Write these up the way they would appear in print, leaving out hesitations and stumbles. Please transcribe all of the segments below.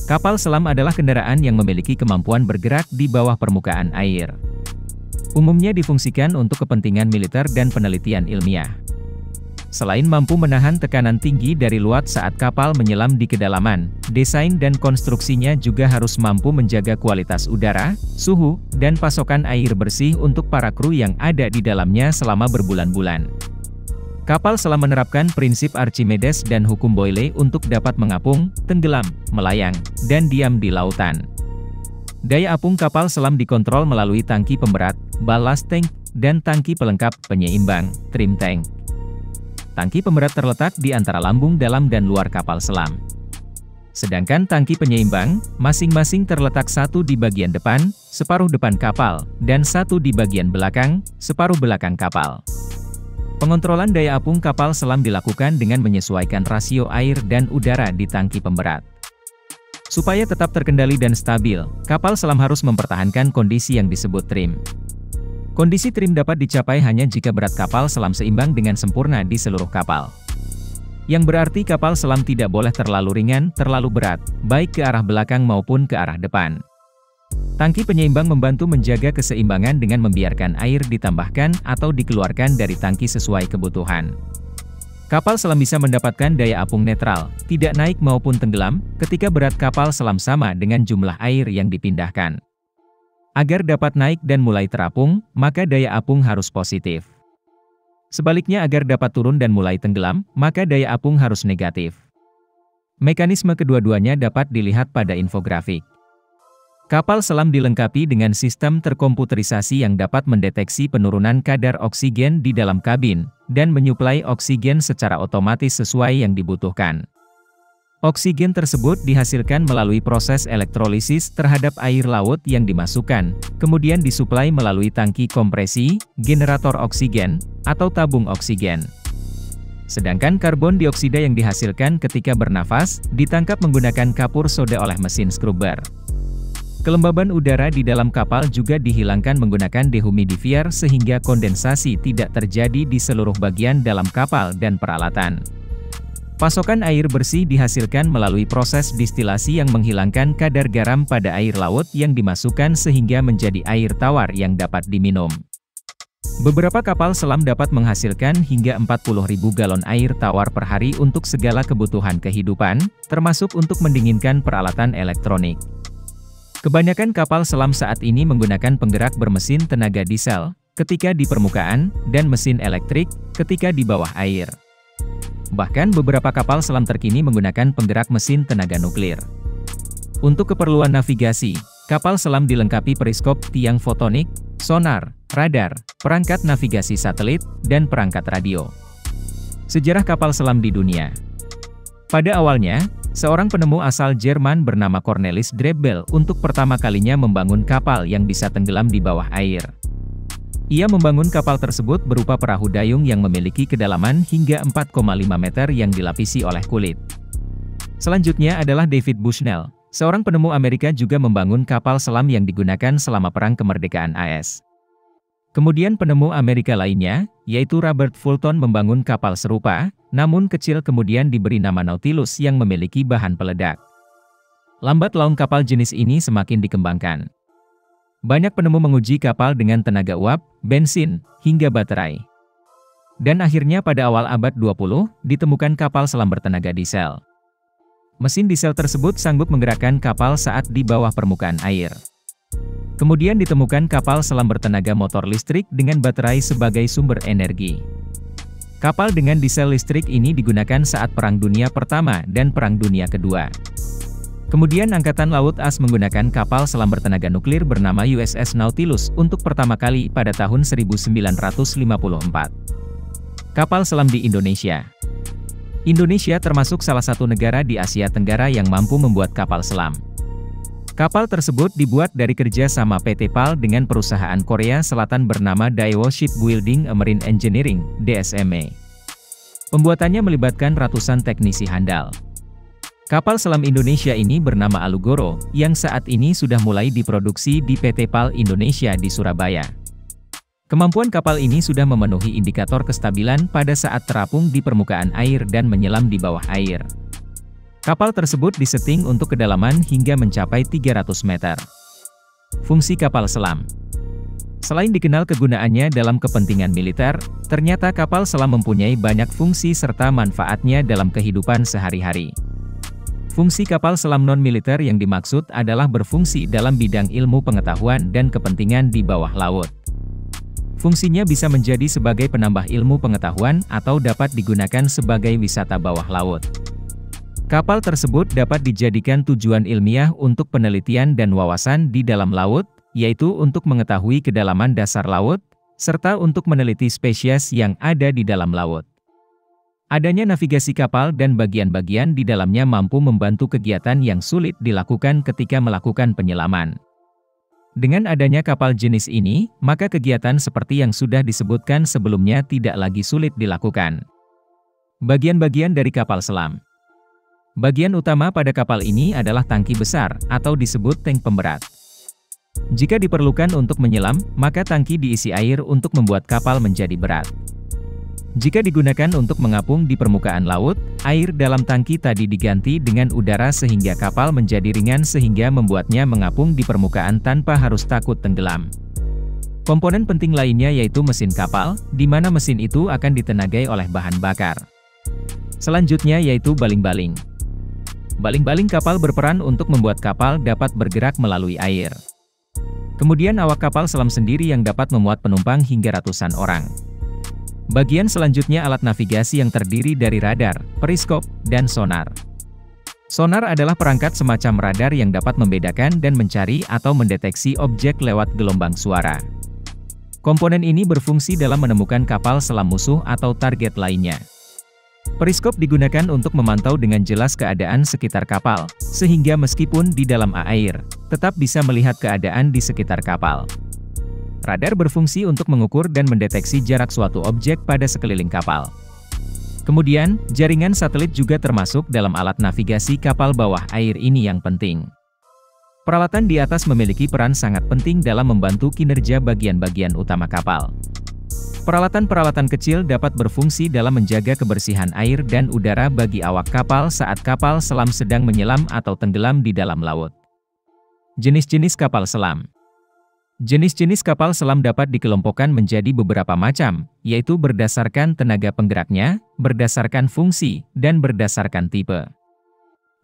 Kapal selam adalah kendaraan yang memiliki kemampuan bergerak di bawah permukaan air. Umumnya difungsikan untuk kepentingan militer dan penelitian ilmiah. Selain mampu menahan tekanan tinggi dari luar saat kapal menyelam di kedalaman, desain dan konstruksinya juga harus mampu menjaga kualitas udara, suhu, dan pasokan air bersih untuk para kru yang ada di dalamnya selama berbulan-bulan. Kapal selam menerapkan prinsip Archimedes dan hukum Boyle untuk dapat mengapung, tenggelam, melayang, dan diam di lautan. Daya apung kapal selam dikontrol melalui tangki pemberat, ballast tank, dan tangki pelengkap penyeimbang, trim tank. Tangki pemberat terletak di antara lambung dalam dan luar kapal selam. Sedangkan tangki penyeimbang, masing-masing terletak satu di bagian depan, separuh depan kapal, dan satu di bagian belakang, separuh belakang kapal. Pengontrolan daya apung kapal selam dilakukan dengan menyesuaikan rasio air dan udara di tangki pemberat. Supaya tetap terkendali dan stabil, kapal selam harus mempertahankan kondisi yang disebut trim. Kondisi trim dapat dicapai hanya jika berat kapal selam seimbang dengan sempurna di seluruh kapal. Yang berarti kapal selam tidak boleh terlalu ringan, terlalu berat, baik ke arah belakang maupun ke arah depan. Tangki penyeimbang membantu menjaga keseimbangan dengan membiarkan air ditambahkan atau dikeluarkan dari tangki sesuai kebutuhan. Kapal selam bisa mendapatkan daya apung netral, tidak naik maupun tenggelam, ketika berat kapal selam sama dengan jumlah air yang dipindahkan. Agar dapat naik dan mulai terapung, maka daya apung harus positif. Sebaliknya agar dapat turun dan mulai tenggelam, maka daya apung harus negatif. Mekanisme kedua-duanya dapat dilihat pada infografik. Kapal selam dilengkapi dengan sistem terkomputerisasi yang dapat mendeteksi penurunan kadar oksigen di dalam kabin, dan menyuplai oksigen secara otomatis sesuai yang dibutuhkan. Oksigen tersebut dihasilkan melalui proses elektrolisis terhadap air laut yang dimasukkan, kemudian disuplai melalui tangki kompresi, generator oksigen, atau tabung oksigen. Sedangkan karbon dioksida yang dihasilkan ketika bernafas, ditangkap menggunakan kapur soda oleh mesin scrubber. Kelembaban udara di dalam kapal juga dihilangkan menggunakan dehumidifier sehingga kondensasi tidak terjadi di seluruh bagian dalam kapal dan peralatan. Pasokan air bersih dihasilkan melalui proses distilasi yang menghilangkan kadar garam pada air laut yang dimasukkan sehingga menjadi air tawar yang dapat diminum. Beberapa kapal selam dapat menghasilkan hingga 40.000 galon air tawar per hari untuk segala kebutuhan kehidupan, termasuk untuk mendinginkan peralatan elektronik. Kebanyakan kapal selam saat ini menggunakan penggerak bermesin tenaga diesel, ketika di permukaan, dan mesin elektrik, ketika di bawah air. Bahkan beberapa kapal selam terkini menggunakan penggerak mesin tenaga nuklir. Untuk keperluan navigasi, kapal selam dilengkapi periskop tiang fotonik, sonar, radar, perangkat navigasi satelit, dan perangkat radio. Sejarah kapal selam di dunia. Pada awalnya, seorang penemu asal Jerman bernama Cornelis Drebbel untuk pertama kalinya membangun kapal yang bisa tenggelam di bawah air. Ia membangun kapal tersebut berupa perahu dayung yang memiliki kedalaman hingga 4,5 meter yang dilapisi oleh kulit. Selanjutnya adalah David Bushnell, seorang penemu Amerika juga membangun kapal selam yang digunakan selama Perang Kemerdekaan AS. Kemudian penemu Amerika lainnya, yaitu Robert Fulton membangun kapal serupa, namun kecil kemudian diberi nama Nautilus yang memiliki bahan peledak. Lambat laun kapal jenis ini semakin dikembangkan. Banyak penemu menguji kapal dengan tenaga uap, bensin, hingga baterai. Dan akhirnya pada awal abad 20, ditemukan kapal selam bertenaga diesel. Mesin diesel tersebut sanggup menggerakkan kapal saat di bawah permukaan air. Kemudian ditemukan kapal selam bertenaga motor listrik dengan baterai sebagai sumber energi. Kapal dengan diesel listrik ini digunakan saat Perang Dunia Pertama dan Perang Dunia Kedua. Kemudian Angkatan Laut AS menggunakan kapal selam bertenaga nuklir bernama USS Nautilus untuk pertama kali pada tahun 1954. Kapal selam di Indonesia. Indonesia termasuk salah satu negara di Asia Tenggara yang mampu membuat kapal selam. Kapal tersebut dibuat dari kerja sama PT PAL dengan perusahaan Korea Selatan bernama Daewoo Shipbuilding Marine Engineering, DSME. Pembuatannya melibatkan ratusan teknisi handal. Kapal selam Indonesia ini bernama Alugoro, yang saat ini sudah mulai diproduksi di PT PAL Indonesia di Surabaya. Kemampuan kapal ini sudah memenuhi indikator kestabilan pada saat terapung di permukaan air dan menyelam di bawah air. Kapal tersebut disetting untuk kedalaman hingga mencapai 300 meter. Fungsi kapal selam. Selain dikenal kegunaannya dalam kepentingan militer, ternyata kapal selam mempunyai banyak fungsi serta manfaatnya dalam kehidupan sehari-hari. Fungsi kapal selam non-militer yang dimaksud adalah berfungsi dalam bidang ilmu pengetahuan dan kepentingan di bawah laut. Fungsinya bisa menjadi sebagai penambah ilmu pengetahuan atau dapat digunakan sebagai wisata bawah laut. Kapal tersebut dapat dijadikan tujuan ilmiah untuk penelitian dan wawasan di dalam laut, yaitu untuk mengetahui kedalaman dasar laut, serta untuk meneliti spesies yang ada di dalam laut. Adanya navigasi kapal dan bagian-bagian di dalamnya mampu membantu kegiatan yang sulit dilakukan ketika melakukan penyelaman. Dengan adanya kapal jenis ini, maka kegiatan seperti yang sudah disebutkan sebelumnya tidak lagi sulit dilakukan. Bagian-bagian dari kapal selam. Bagian utama pada kapal ini adalah tangki besar, atau disebut tank pemberat. Jika diperlukan untuk menyelam, maka tangki diisi air untuk membuat kapal menjadi berat. Jika digunakan untuk mengapung di permukaan laut, air dalam tangki tadi diganti dengan udara sehingga kapal menjadi ringan sehingga membuatnya mengapung di permukaan tanpa harus takut tenggelam. Komponen penting lainnya yaitu mesin kapal, di mana mesin itu akan ditenagai oleh bahan bakar. Selanjutnya yaitu baling-baling. Baling-baling kapal berperan untuk membuat kapal dapat bergerak melalui air. Kemudian awak kapal selam sendiri yang dapat memuat penumpang hingga ratusan orang. Bagian selanjutnya alat navigasi yang terdiri dari radar, periskop, dan sonar. Sonar adalah perangkat semacam radar yang dapat membedakan dan mencari atau mendeteksi objek lewat gelombang suara. Komponen ini berfungsi dalam menemukan kapal selam musuh atau target lainnya. Periskop digunakan untuk memantau dengan jelas keadaan sekitar kapal, sehingga meskipun di dalam air, tetap bisa melihat keadaan di sekitar kapal. Radar berfungsi untuk mengukur dan mendeteksi jarak suatu objek pada sekeliling kapal. Kemudian, jaringan satelit juga termasuk dalam alat navigasi kapal bawah air ini yang penting. Peralatan di atas memiliki peran sangat penting dalam membantu kinerja bagian-bagian utama kapal. Peralatan-peralatan kecil dapat berfungsi dalam menjaga kebersihan air dan udara bagi awak kapal saat kapal selam sedang menyelam atau tenggelam di dalam laut. Jenis-jenis kapal selam. Jenis-jenis kapal selam dapat dikelompokkan menjadi beberapa macam, yaitu berdasarkan tenaga penggeraknya, berdasarkan fungsi, dan berdasarkan tipe.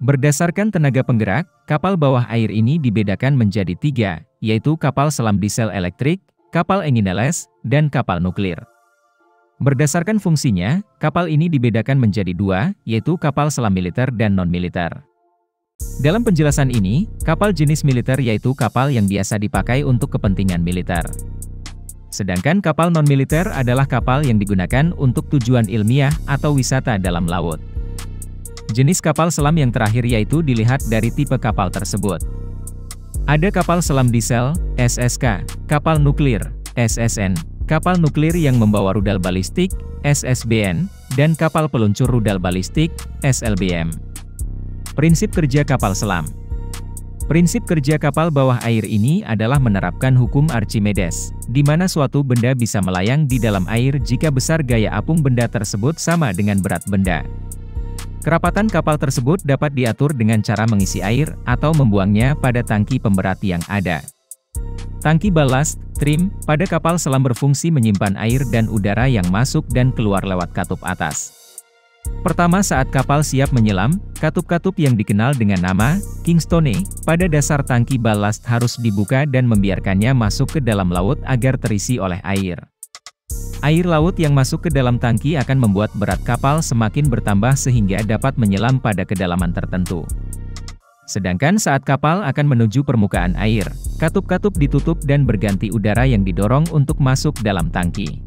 Berdasarkan tenaga penggerak, kapal bawah air ini dibedakan menjadi 3, yaitu kapal selam diesel elektrik, kapal engineles, dan kapal nuklir. Berdasarkan fungsinya, kapal ini dibedakan menjadi 2, yaitu kapal selam militer dan non-militer. Dalam penjelasan ini, kapal jenis militer yaitu kapal yang biasa dipakai untuk kepentingan militer. Sedangkan kapal non-militer adalah kapal yang digunakan untuk tujuan ilmiah atau wisata dalam laut. Jenis kapal selam yang terakhir yaitu dilihat dari tipe kapal tersebut. Ada kapal selam diesel, SSK, kapal nuklir, SSN, kapal nuklir yang membawa rudal balistik, SSBN, dan kapal peluncur rudal balistik, SLBM. Prinsip kerja kapal selam. Prinsip kerja kapal bawah air ini adalah menerapkan hukum Archimedes, di mana suatu benda bisa melayang di dalam air jika besar gaya apung benda tersebut sama dengan berat benda. Kerapatan kapal tersebut dapat diatur dengan cara mengisi air atau membuangnya pada tangki pemberat yang ada. Tangki balast, trim, pada kapal selam berfungsi menyimpan air dan udara yang masuk dan keluar lewat katup atas. Pertama saat kapal siap menyelam, katup-katup yang dikenal dengan nama Kingstone pada dasar tangki balast harus dibuka dan membiarkannya masuk ke dalam laut agar terisi oleh air. Air laut yang masuk ke dalam tangki akan membuat berat kapal semakin bertambah sehingga dapat menyelam pada kedalaman tertentu. Sedangkan saat kapal akan menuju permukaan air, katup-katup ditutup dan berganti udara yang didorong untuk masuk dalam tangki.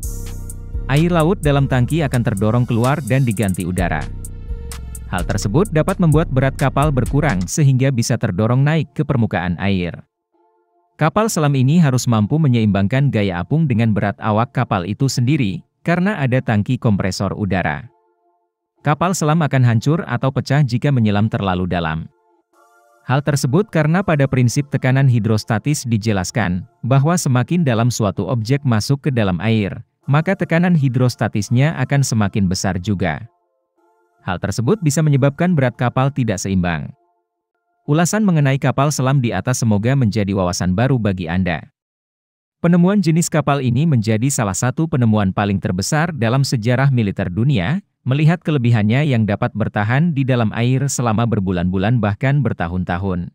Air laut dalam tangki akan terdorong keluar dan diganti udara. Hal tersebut dapat membuat berat kapal berkurang sehingga bisa terdorong naik ke permukaan air. Kapal selam ini harus mampu menyeimbangkan gaya apung dengan berat awak kapal itu sendiri, karena ada tangki kompresor udara. Kapal selam akan hancur atau pecah jika menyelam terlalu dalam. Hal tersebut karena pada prinsip tekanan hidrostatis dijelaskan, bahwa semakin dalam suatu objek masuk ke dalam air, maka tekanan hidrostatisnya akan semakin besar juga. Hal tersebut bisa menyebabkan berat kapal tidak seimbang. Ulasan mengenai kapal selam di atas semoga menjadi wawasan baru bagi Anda. Penemuan jenis kapal ini menjadi salah satu penemuan paling terbesar dalam sejarah militer dunia, melihat kelebihannya yang dapat bertahan di dalam air selama berbulan-bulan bahkan bertahun-tahun.